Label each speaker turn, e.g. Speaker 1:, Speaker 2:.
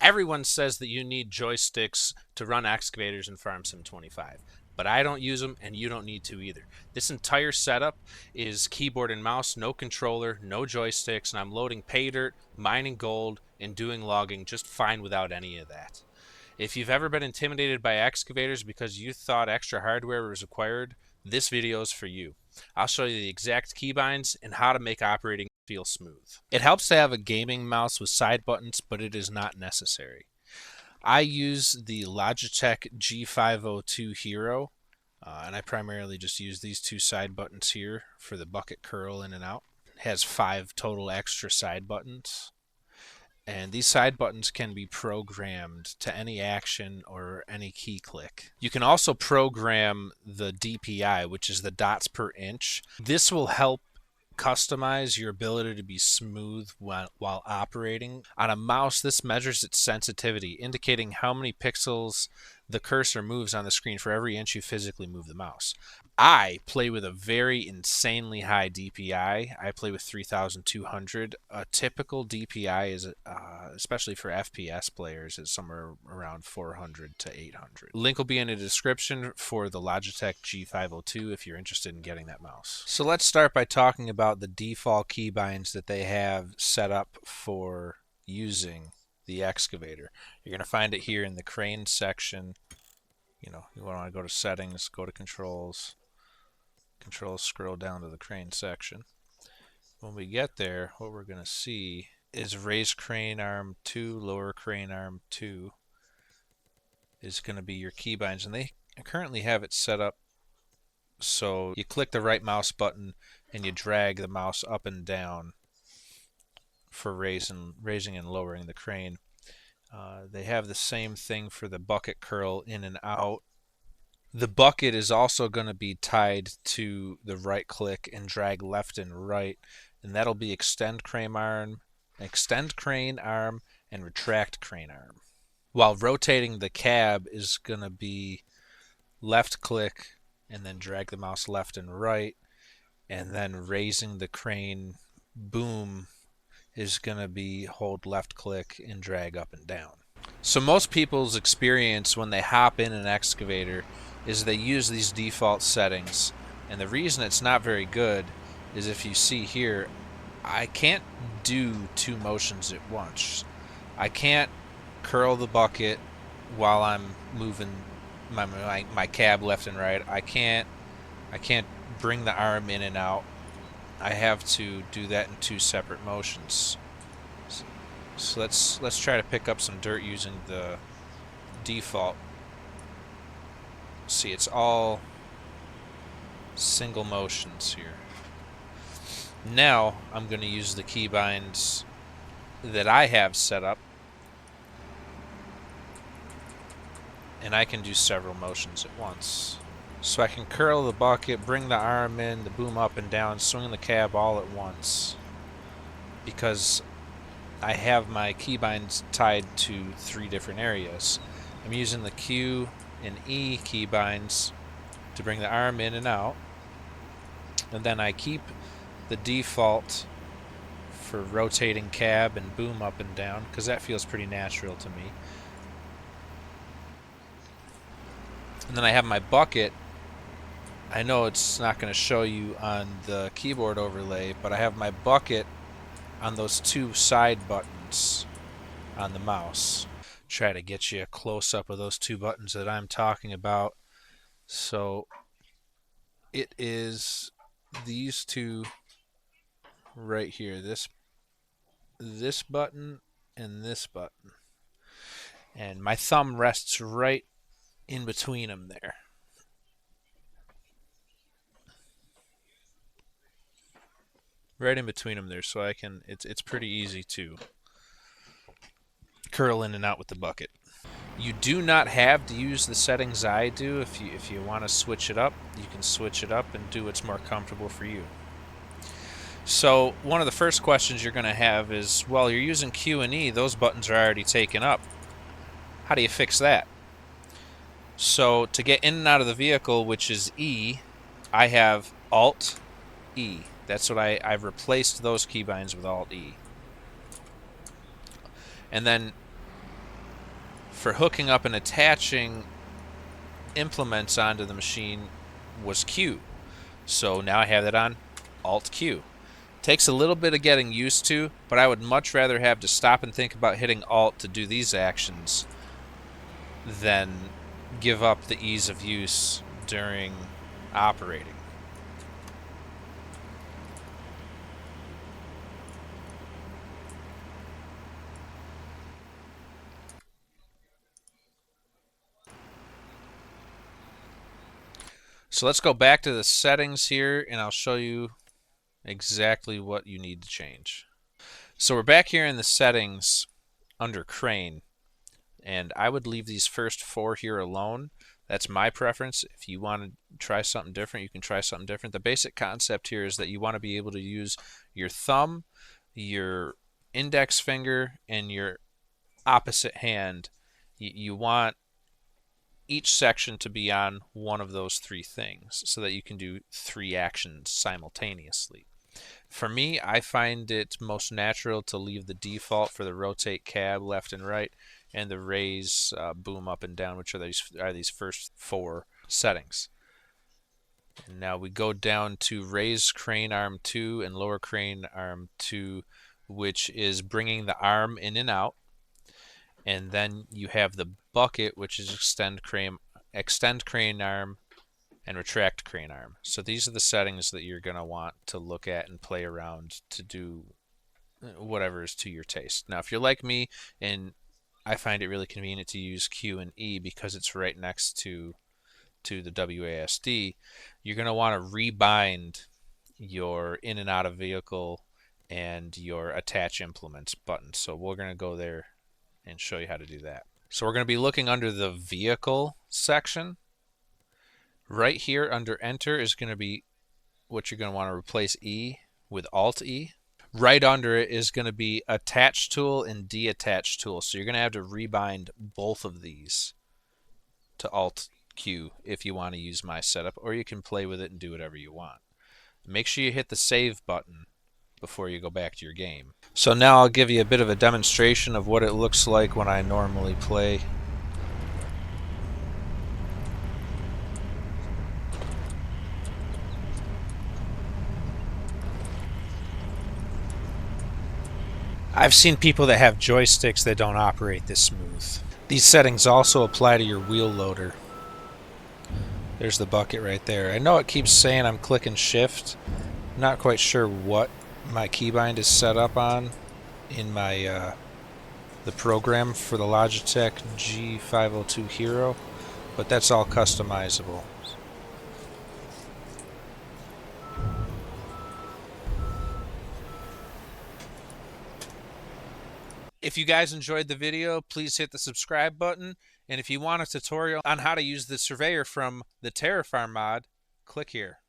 Speaker 1: Everyone says that you need joysticks to run excavators in Farm Sim 25, but I don't use them and you don't need to either. This entire setup is keyboard and mouse, no controller, no joysticks, and I'm loading pay dirt, mining gold, and doing logging just fine without any of that. If you've ever been intimidated by excavators because you thought extra hardware was required, this video is for you. I'll show you the exact keybinds and how to make operating feel smooth. It helps to have a gaming mouse with side buttons, but it is not necessary. I use the Logitech G502 Hero, and I primarily just use these two side buttons here for the bucket curl in and out. It has 5 total extra side buttons. And these side buttons can be programmed to any action or any key click. You can also program the DPI, which is the dots per inch. This will help customize your ability to be smooth while operating. On a mouse, this measures its sensitivity, indicating how many pixels the cursor moves on the screen for every inch you physically move the mouse. I play with a very insanely high DPI. I play with 3200. A typical DPI is, especially for FPS players, is somewhere around 400 to 800. Link will be in the description for the Logitech G502 if you're interested in getting that mouse. So let's start by talking about the default keybinds that they have set up for using the excavator. You're going to find it here in the crane section. You want to go to settings, go to controls, scroll down to the crane section. When we get there, what we're going to see is raise crane arm 2, lower crane arm 2 is going to be your keybinds, and they currently have it set up so you click the right mouse button and you drag the mouse up and down for raising and lowering the crane. They have the same thing for the bucket curl in and out. The bucket is also going to be tied to the right click and drag left and right, and that'll be extend crane arm, and retract crane arm. While rotating the cab is going to be left click and then drag the mouse left and right, and then raising the crane boom is going to be hold left click and drag up and down. So most people's experience when they hop in an excavator is they use these default settings, and the reason it's not very good is if you see here, I can't do 2 motions at once. I can't curl the bucket while I'm moving my cab left and right. I can't bring the arm in and out. I have to do that in 2 separate motions. So let's try to pick up some dirt using the default. See, it's all single motions here. Now I'm going to use the keybinds that I have set up, and I can do several motions at once. So I can curl the bucket, bring the arm in, the boom up and down, swing the cab all at once, because I have my keybinds tied to 3 different areas. I'm using the Q and E keybinds to bring the arm in and out, and then I keep the default for rotating cab and boom up and down, because that feels pretty natural to me. And then I have my bucket. I know it's not going to show you on the keyboard overlay, but I have my bucket on those 2 side buttons on the mouse. Try to get you a close-up of those 2 buttons that I'm talking about. So it is these 2 right here, this button and this button, and my thumb rests right in between them there. Right in between them there, so I can. It's pretty easy to curl in and out with the bucket. You do not have to use the settings I do. If you want to switch it up, you can switch it up and do what's more comfortable for you. So one of the first questions you're going to have is, well, you're using Q and E. Those buttons are already taken up. How do you fix that? So to get in and out of the vehicle, which is E, I have Alt E. That's what I've replaced those keybinds with Alt E. And then for hooking up and attaching implements onto the machine was Q. So now I have that on Alt Q. Takes a little bit of getting used to, but I would much rather have to stop and think about hitting Alt to do these actions than give up the ease of use during operating. So let's go back to the settings here, and I'll show you exactly what you need to change. So we're back here in the settings under crane, and I would leave these first 4 here alone. That's my preference. If you want to try something different, you can try something different. The basic concept here is that you want to be able to use your thumb, your index finger, and your opposite hand. You want each section to be on one of those 3 things so that you can do 3 actions simultaneously. For me, I find it most natural to leave the default for the rotate cab left and right and the raise boom up and down, which are these first 4 settings. And now we go down to raise crane arm 2 and lower crane arm 2, which is bringing the arm in and out. And then you have the bucket, which is extend crane arm and retract crane arm. So these are the settings that you're going to want to look at and play around to do whatever is to your taste. Now, if you're like me, and I find it really convenient to use Q and E because it's right next to the WASD, you're going to want to rebind your in and out of vehicle and your attach implements button. So we're going to go there and show you how to do that. So we're going to be looking under the vehicle section. Right here under enter is going to be what you're going to want to replace E with Alt E. Right under it is going to be attach tool and deattach tool. So you're going to have to rebind both of these to Alt Q if you want to use my setup, or you can play with it and do whatever you want. Make sure you hit the save button before you go back to your game. So now I'll give you a bit of a demonstration of what it looks like when I normally play. I've seen people that have joysticks that don't operate this smooth. These settings also apply to your wheel loader. There's the bucket right there. I know it keeps saying I'm clicking shift. I'm not quite sure what my keybind is set up on in my the program for the Logitech G502 Hero, but that's all customizable. If you guys enjoyed the video, please hit the subscribe button, and if you want a tutorial on how to use the surveyor from the TerraFarm mod, click here.